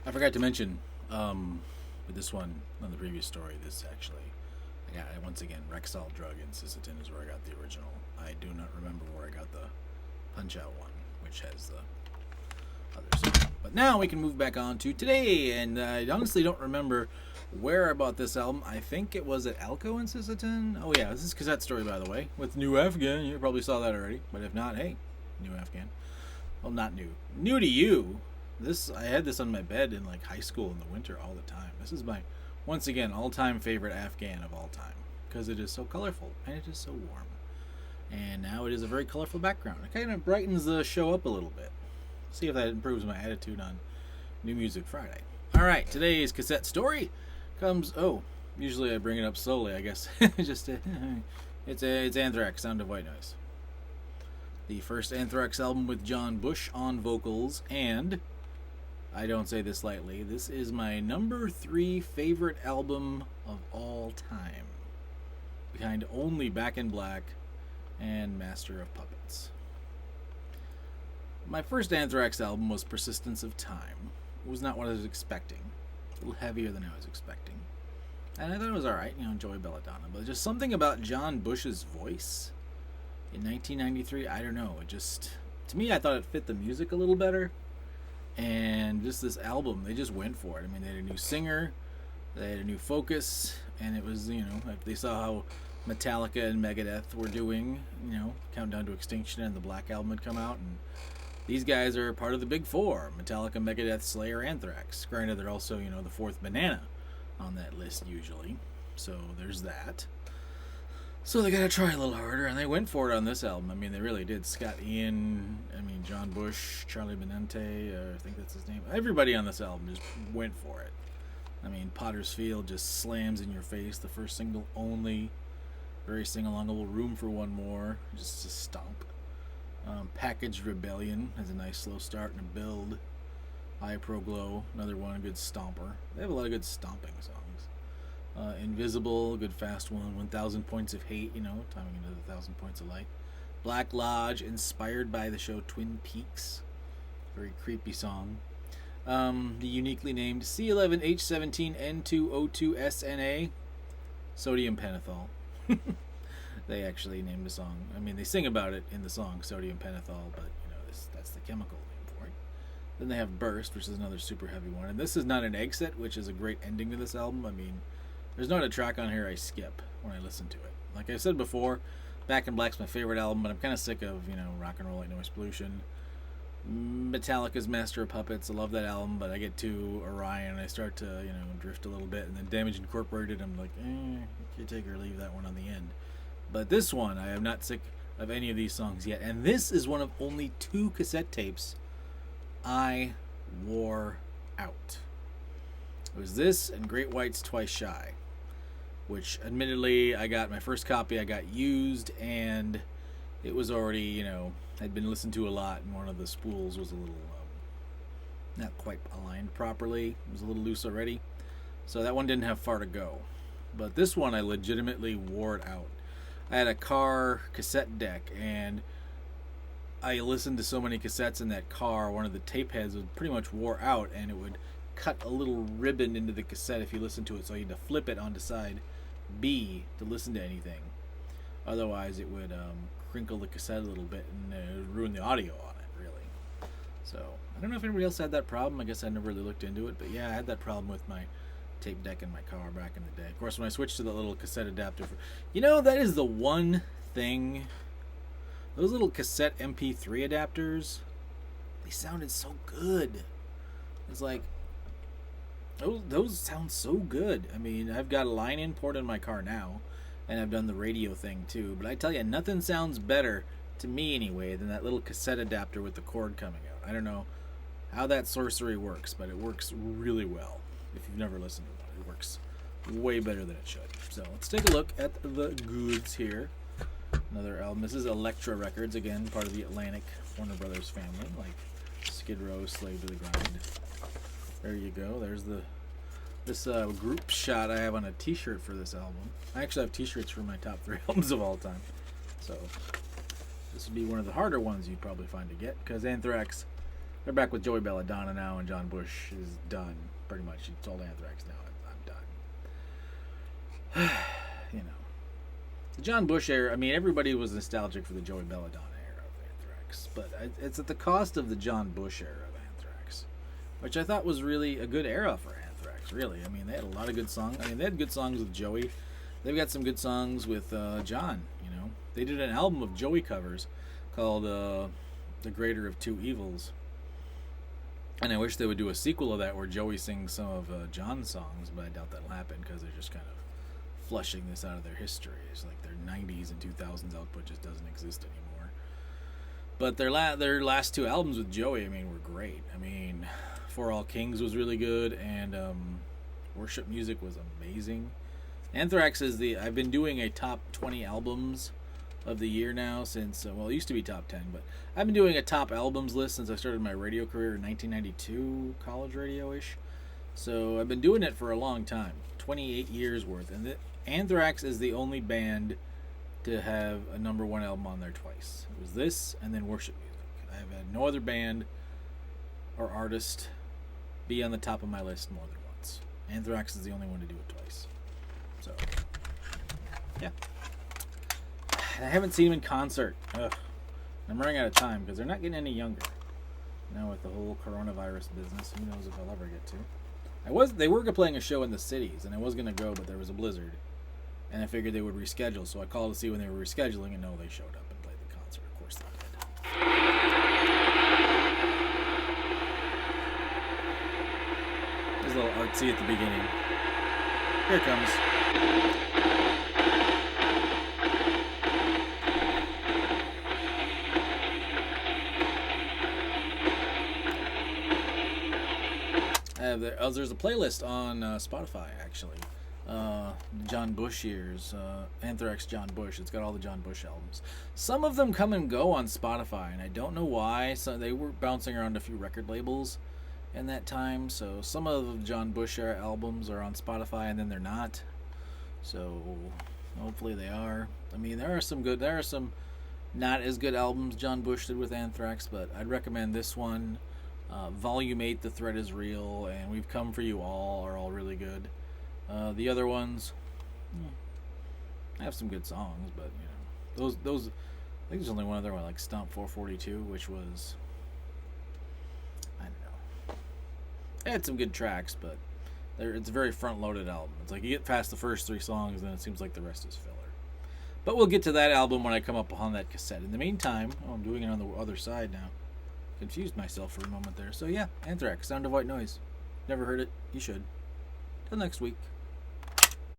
I forgot to mention, with this one on the previous story, this actually, I got once again Rexall Drug in Sisseton is where I got the original. I do not remember where I got the Punch Out one, which has the other song. But now we can move back on to today, and I honestly don't remember where I bought this album. I think it was at Alco in Sisseton. Oh yeah, this is Cassette Story, by the way, with New Afghan. You probably saw that already, but if not, hey, New Afghan. Well, not new. New to you. This I had this on my bed in like high school in the winter all the time. This is my once again all-time favorite Afghan of all time because it is so colorful and it is so warm. And now it is a very colorful background. It kind of brightens the show up a little bit. See if that improves my attitude on New Music Friday. All right, today's Cassette Story comes. Oh, usually I bring it up slowly. I guess just it's Anthrax, Sound of White Noise. The first Anthrax album with John Bush on vocals, and I don't say this lightly, this is my number 3 favorite album of all time, behind only Back in Black and Master of Puppets. My first Anthrax album was Persistence of Time. It was not what I was expecting. A little heavier than I was expecting. And I thought it was alright, Joey Belladonna. But just something about John Bush's voice in 1993, I don't know. It just, to me, I thought it fit the music a little better. And just this album, they just went for it. I mean, they had a new singer, they had a new focus, and it was, like they saw how Metallica and Megadeth were doing, Countdown to Extinction and the Black Album had come out, and these guys are part of the big four: Metallica, Megadeth, Slayer, Anthrax. Granted, they're also, the fourth banana on that list usually, so there's that. So they gotta try a little harder, and they went for it on this album. I mean, they really did. Scott Ian, John Bush, Charlie Benante, I think that's his name. Everybody on this album just went for it. Potter's Field just slams in your face. The first single only, very sing-alongable. Room for One More, just a stomp. Packaged Rebellion has a nice slow start and a build. High Pro Glow, another one, a good stomper. They have a lot of good stomping songs. Invisible, good fast one. 1,000 Points of Hate, timing into the 1,000 Points of Light. Black Lodge, inspired by the show Twin Peaks. Very creepy song. The uniquely named C11H17N2O2SNA, Sodium Pentothal. They actually named the song. They sing about it in the song Sodium Pentothal, but that's the chemical name for it. Then they have Burst, which is another super heavy one. And this is not an exit, which is a great ending to this album. There's not a track on here I skip when I listen to it. Like I said before, Back in Black's my favorite album, but I'm kind of sick of, Rock and Roll Like Noise Pollution. Metallica's Master of Puppets, I love that album, but I get to Orion and I start to, drift a little bit, and then Damage Incorporated, I'm like, you take or leave that one on the end. But this one, I am not sick of any of these songs yet, and this is one of only 2 cassette tapes I wore out. It was this and Great White's Twice Shy, which admittedly I got my first copy, I got used, and it was already, had been listened to a lot, and one of the spools was a little not quite aligned properly. It was a little loose already, so that one didn't have far to go. But this one I legitimately wore it out. I had a car cassette deck, and I listened to so many cassettes in that car, one of the tape heads was pretty much wore out, and it would cut a little ribbon into the cassette if you listen to it, so you had to flip it onto side B to listen to anything. Otherwise, it would crinkle the cassette a little bit and ruin the audio on it, really. So, I don't know if anybody else had that problem. I guess I never really looked into it, but yeah, I had that problem with my tape deck in my car back in the day. Of course, when I switched to the little cassette adapter, that is the one thing. Those little cassette MP3 adapters, they sounded so good. It's like, those sound so good. I've got a line-in port in my car now, and I've done the radio thing too, but I tell you, nothing sounds better, to me anyway, than that little cassette adapter with the cord coming out. I don't know how that sorcery works, but it works really well. If you've never listened to one, it works way better than it should. So let's take a look at the goods here. Another album. This is Elektra Records, again, part of the Atlantic Warner Brothers family, like Skid Row, Slave to the Grind. There you go. There's this group shot I have on a t-shirt for this album. I actually have t-shirts for my top 3 albums of all time. So this would be one of the harder ones you'd probably find to get, because Anthrax They're back with Joey Belladonna now, and John Bush is done. Pretty much, he told Anthrax, "Now I'm done." You know, the John Bush era. I mean, everybody was nostalgic for the Joey Belladonna era of Anthrax, but it's at the cost of the John Bush era of Anthrax, which I thought was really a good era for Anthrax. Really, I mean, they had a lot of good songs. I mean, they had good songs with Joey. They've got some good songs with John. You know, they did an album of Joey covers called "The Greater of Two Evils." And I wish they would do a sequel of that where Joey sings some of John's songs, but I doubt that'll happen because they're just kind of flushing this out of their history. It's like their 90s and 2000s output just doesn't exist anymore. But their last two albums with Joey, I mean, were great. I mean, For All Kings was really good, and Worship Music was amazing. Anthrax is I've been doing a top 20 albums of the year now since, well, it used to be top 10, but I've been doing a top albums list since I started my radio career in 1992, college radio-ish. So I've been doing it for a long time, 28 years worth. And Anthrax is the only band to have a number one album on there twice. It was this and then Worship Music. I've had no other band or artist be on the top of my list more than once. Anthrax is the only one to do it twice. So, yeah. I haven't seen them in concert. Ugh. I'm running out of time because they're not getting any younger. Now with the whole coronavirus business, who knows if I'll ever get to. They were playing a show in the cities, and I was going to go, but there was a blizzard. And I figured they would reschedule, so I called to see when they were rescheduling, and no, they showed up and played the concert. Of course they did. There's a little artsy at the beginning. Here it comes. There's a playlist on Spotify, actually. John Bush years. Anthrax John Bush. It's got all the John Bush albums. Some of them come and go on Spotify, and I don't know why. So they were bouncing around a few record labels in that time. So some of the John Bush era albums are on Spotify, and then they're not. So hopefully they are. I mean, there are some not as good albums John Bush did with Anthrax, but I'd recommend this one. Volume 8, The Threat Is Real, and We've Come For You All are all really good. The other ones have some good songs, but you know, those I think there's only one other one, like Stomp 442, which was, I don't know. It had some good tracks, but it's a very front-loaded album. It's like you get past the first 3 songs, and then it seems like the rest is filler. But we'll get to that album when I come up on that cassette. In the meantime, I'm doing it on the other side now. Confused myself for a moment there. So yeah, Anthrax, Sound of White Noise. Never heard it. You should. Till next week.